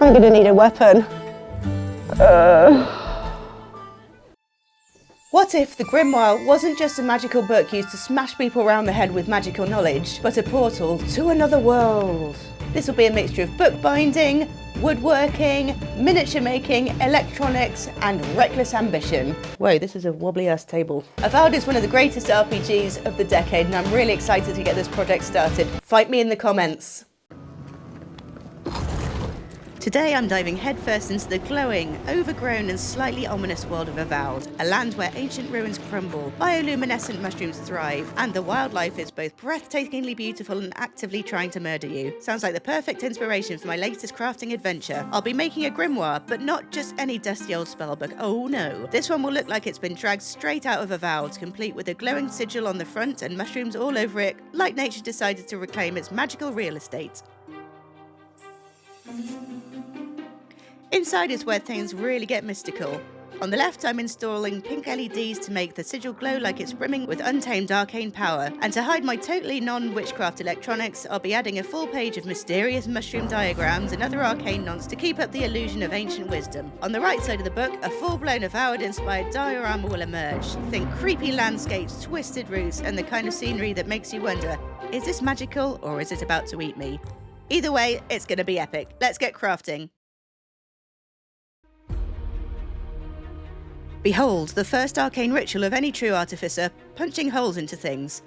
I'm gonna need a weapon. What if the Grimoire wasn't just a magical book used to smash people around the head with magical knowledge, but a portal to another world? This will be a mixture of bookbinding, woodworking, miniature making, electronics, and reckless ambition. Whoa, this is a wobbly ass table. Avowed is one of the greatest RPGs of the decade, and I'm really excited to get this project started. Fight me in the comments. Today I'm diving headfirst into the glowing, overgrown and slightly ominous world of Avowed, a land where ancient ruins crumble, bioluminescent mushrooms thrive, and the wildlife is both breathtakingly beautiful and actively trying to murder you. Sounds like the perfect inspiration for my latest crafting adventure. I'll be making a grimoire, but not just any dusty old spellbook, oh no. This one will look like it's been dragged straight out of Avowed, complete with a glowing sigil on the front and mushrooms all over it, like nature decided to reclaim its magical real estate. Inside is where things really get mystical. On the left, I'm installing pink LEDs to make the sigil glow like it's brimming with untamed arcane power. And to hide my totally non-witchcraft electronics, I'll be adding a full page of mysterious mushroom diagrams and other arcane nonce to keep up the illusion of ancient wisdom. On the right side of the book, a full-blown Avowed-inspired diorama will emerge. Think creepy landscapes, twisted roofs, and the kind of scenery that makes you wonder, is this magical or is it about to eat me? Either way, it's gonna be epic. Let's get crafting. Behold, the first arcane ritual of any true artificer, punching holes into things.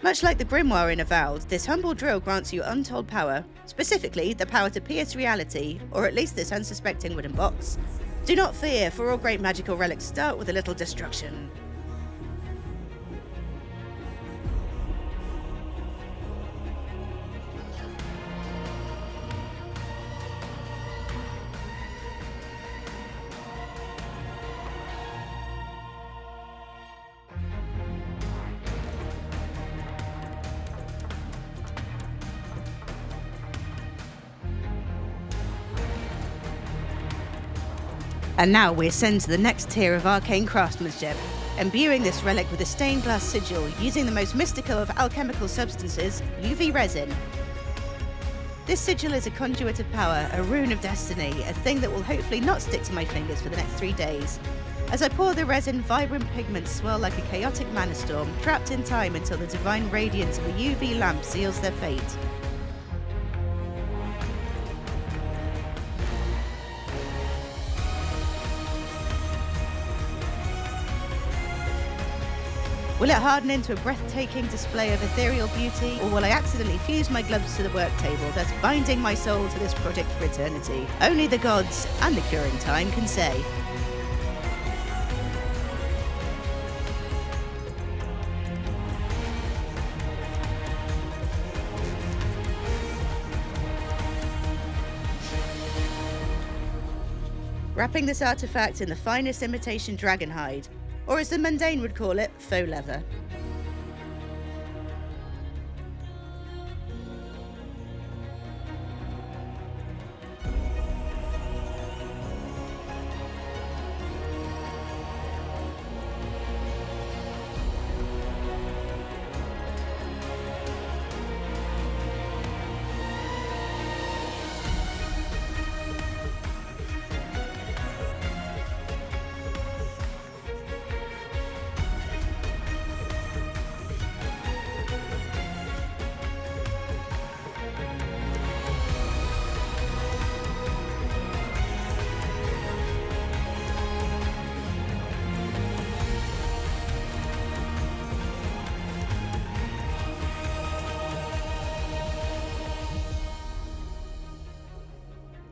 Much like the Grimoire in Avowed, this humble drill grants you untold power, specifically the power to pierce reality, or at least this unsuspecting wooden box. Do not fear, for all great magical relics start with a little destruction. And now we ascend to the next tier of arcane craftsmanship, imbuing this relic with a stained glass sigil using the most mystical of alchemical substances, UV resin. This sigil is a conduit of power, a rune of destiny, a thing that will hopefully not stick to my fingers for the next 3 days. As I pour the resin, vibrant pigments swirl like a chaotic mana storm, trapped in time until the divine radiance of a UV lamp seals their fate. Will it harden into a breathtaking display of ethereal beauty, or will I accidentally fuse my gloves to the work table, thus binding my soul to this project for eternity? Only the gods, and the curing time, can say. Wrapping this artifact in the finest imitation dragon hide, or as the mundane would call it, faux leather.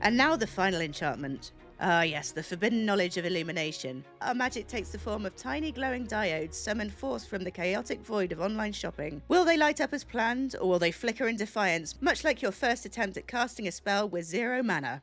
And now the final enchantment. Ah yes, the forbidden knowledge of illumination. Our magic takes the form of tiny glowing diodes summoned forth from the chaotic void of online shopping. Will they light up as planned, or will they flicker in defiance, much like your first attempt at casting a spell with 0 mana?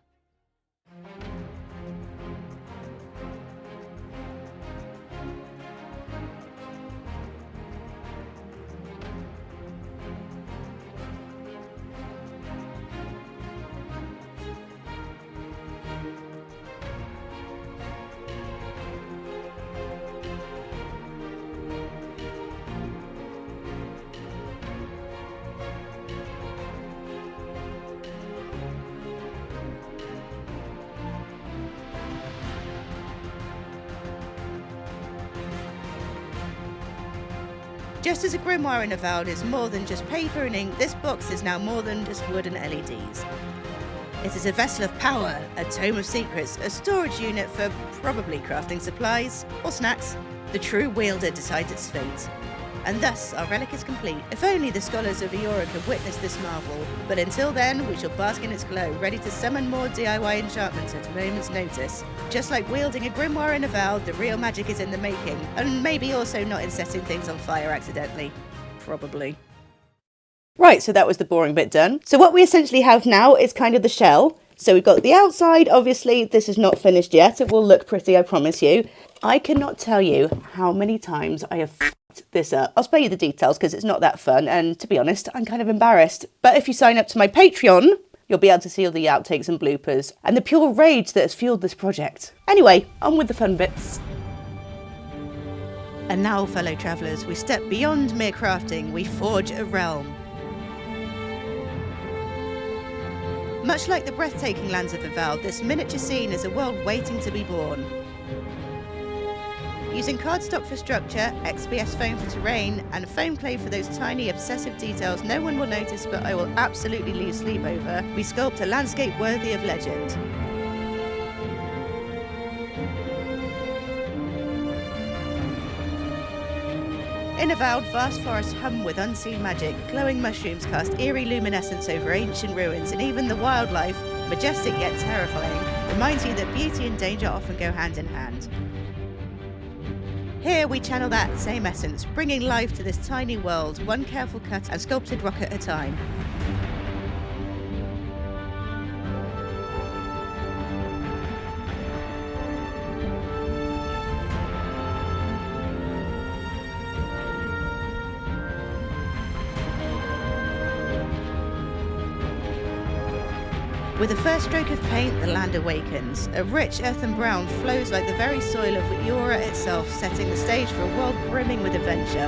Just as a grimoire in Avowed is more than just paper and ink, this box is now more than just wood and LEDs. It is a vessel of power, a tome of secrets, a storage unit for probably crafting supplies or snacks. The true wielder decides its fate. And thus, our relic is complete. If only the scholars of Eora could witness this marvel. But until then, we shall bask in its glow, ready to summon more DIY enchantments at a moment's notice. Just like wielding a grimoire in Avowed, the real magic is in the making. And maybe also not in setting things on fire accidentally. Probably. Right, so that was the boring bit done. So what we essentially have now is kind of the shell. So we've got the outside, obviously this is not finished yet. It will look pretty, I promise you. I cannot tell you how many times I have this up. I'll spare you the details because it's not that fun, and to be honest, I'm kind of embarrassed. But if you sign up to my Patreon, you'll be able to see all the outtakes and bloopers and the pure rage that has fueled this project. Anyway, on with the fun bits. And now, fellow travellers, we step beyond mere crafting, we forge a realm. Much like the breathtaking lands of Avowed, this miniature scene is a world waiting to be born. Using cardstock for structure, XPS foam for terrain, and foam clay for those tiny obsessive details no one will notice but I will absolutely lose sleep over, we sculpt a landscape worthy of legend. In Avowed, vast forests hum with unseen magic, glowing mushrooms cast eerie luminescence over ancient ruins, and even the wildlife, majestic yet terrifying, reminds you that beauty and danger often go hand in hand. Here we channel that same essence, bringing life to this tiny world, one careful cut and sculpted rock at a time. With the first stroke of paint, the land awakens. A rich earthen brown flows like the very soil of Eora itself, setting the stage for a world brimming with adventure.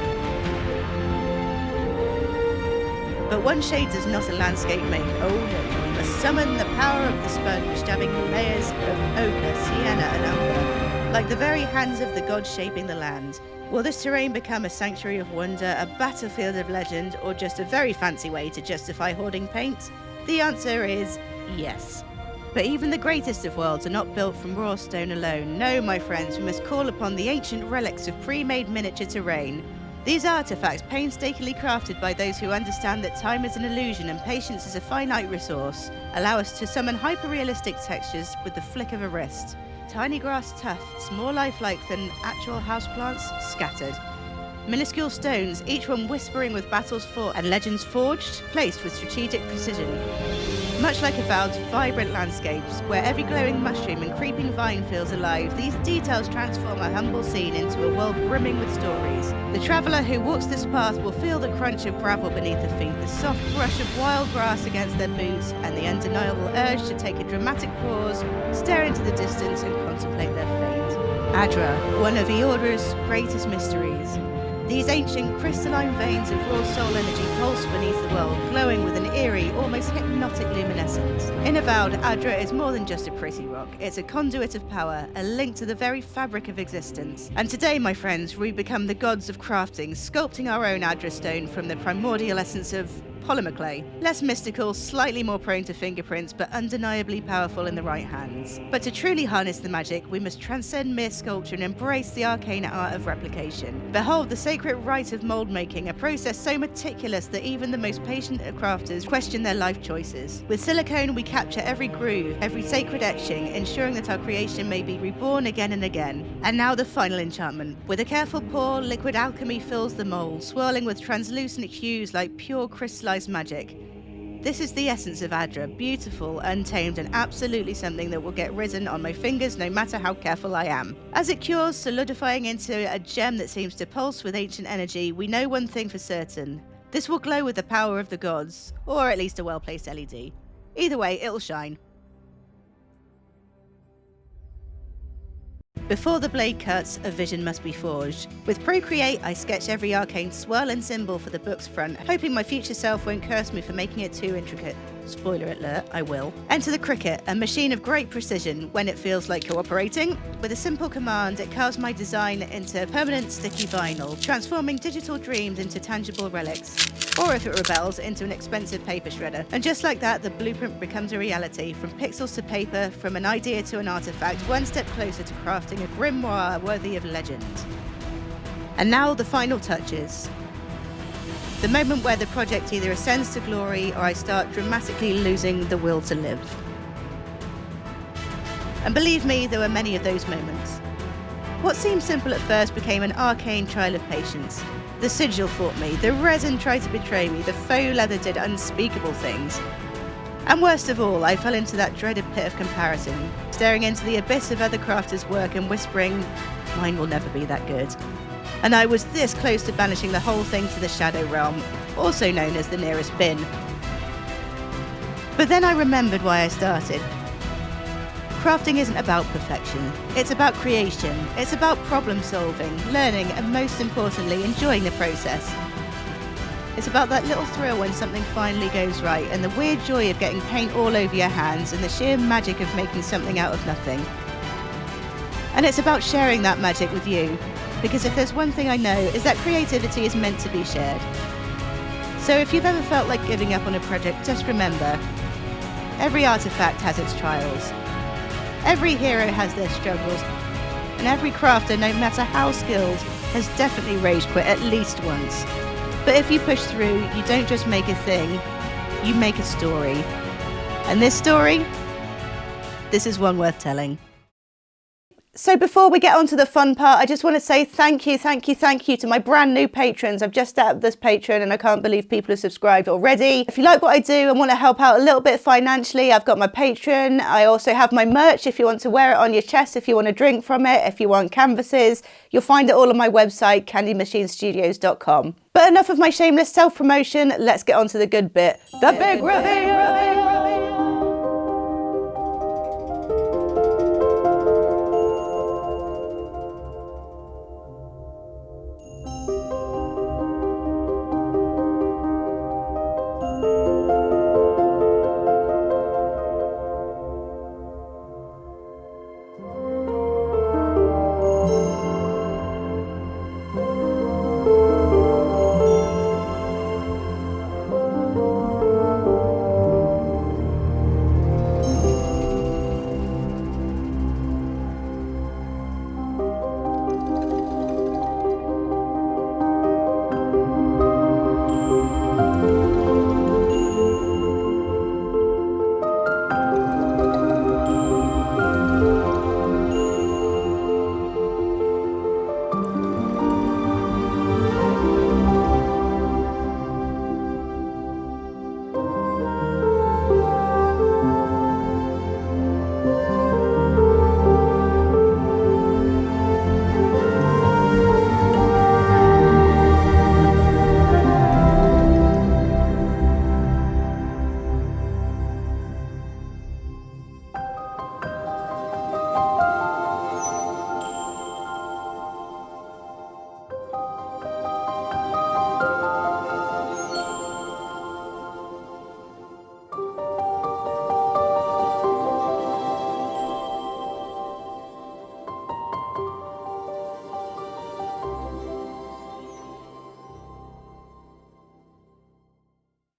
But one shade does not a landscape make. Oh no, we must summon the power of the sponge, dabbing layers of ochre, sienna and umber, like the very hands of the gods shaping the land. Will this terrain become a sanctuary of wonder, a battlefield of legend, or just a very fancy way to justify hoarding paint? The answer is yes. But even the greatest of worlds are not built from raw stone alone. No, my friends, we must call upon the ancient relics of pre-made miniature terrain. These artifacts, painstakingly crafted by those who understand that time is an illusion and patience is a finite resource, allow us to summon hyper-realistic textures with the flick of a wrist. Tiny grass tufts, more lifelike than actual houseplants, scattered. Minuscule stones, each one whispering with battles fought and legends forged, placed with strategic precision. Much like Avowed's vibrant landscapes, where every glowing mushroom and creeping vine feels alive, these details transform a humble scene into a world brimming with stories. The traveller who walks this path will feel the crunch of gravel beneath their feet, the soft brush of wild grass against their boots, and the undeniable urge to take a dramatic pause, stare into the distance and contemplate their fate. Adra, one of Eora's greatest mysteries. These ancient crystalline veins of raw soul energy pulse beneath the world, glowing with an eerie, almost hypnotic luminescence. In Avowed, Adra is more than just a pretty rock. It's a conduit of power, a link to the very fabric of existence. And today, my friends, we become the gods of crafting, sculpting our own Adra stone from the primordial essence of polymer clay. Less mystical, slightly more prone to fingerprints, but undeniably powerful in the right hands. But to truly harness the magic, we must transcend mere sculpture and embrace the arcane art of replication. Behold the sacred rite of mold making, a process so meticulous that even the most patient of crafters question their life choices. With silicone, we capture every groove, every sacred etching, ensuring that our creation may be reborn again and again. And now the final enchantment. With a careful pour, liquid alchemy fills the mold, swirling with translucent hues like pure crystallized magic. This is the essence of Adra, beautiful, untamed, and absolutely something that will get risen on my fingers no matter how careful I am. As it cures, solidifying into a gem that seems to pulse with ancient energy, we know one thing for certain. This will glow with the power of the gods, or at least a well-placed LED. Either way, it'll shine. Before the blade cuts, a vision must be forged. With Procreate, I sketch every arcane swirl and symbol for the book's front, hoping my future self won't curse me for making it too intricate. Spoiler alert, I will. Enter the Cricut, a machine of great precision when it feels like cooperating. With a simple command, it carves my design into permanent sticky vinyl, transforming digital dreams into tangible relics. Or if it rebels, into an expensive paper shredder. And just like that, the blueprint becomes a reality. From pixels to paper, from an idea to an artifact, one step closer to crafting a grimoire worthy of legend. And now the final touches. The moment where the project either ascends to glory or I start dramatically losing the will to live. And believe me, there were many of those moments. What seemed simple at first became an arcane trial of patience. The sigil fought me, the resin tried to betray me, the faux leather did unspeakable things. And worst of all, I fell into that dreaded pit of comparison, staring into the abyss of other crafters' work and whispering, mine will never be that good. And I was this close to banishing the whole thing to the Shadow Realm, also known as the nearest bin. But then I remembered why I started. Crafting isn't about perfection, it's about creation, it's about problem solving, learning, and most importantly, enjoying the process. It's about that little thrill when something finally goes right, and the weird joy of getting paint all over your hands, and the sheer magic of making something out of nothing. And it's about sharing that magic with you, because if there's one thing I know, is that creativity is meant to be shared. So if you've ever felt like giving up on a project, just remember, every artifact has its trials. Every hero has their struggles, and every crafter, no matter how skilled, has definitely rage quit at least once. But if you push through, you don't just make a thing, you make a story. And this story, this is one worth telling. So before we get on to the fun part, I just want to say thank you to my brand new patrons. I've just set up this Patreon and I can't believe people have subscribed already. If you like what I do and want to help out a little bit financially, I've got my Patreon. I also have my merch if you want to wear it on your chest, if you want to drink from it, if you want canvases. You'll find it all on my website, candymachinestudios.com. But enough of my shameless self-promotion, let's get on to the good bit. The big reveal!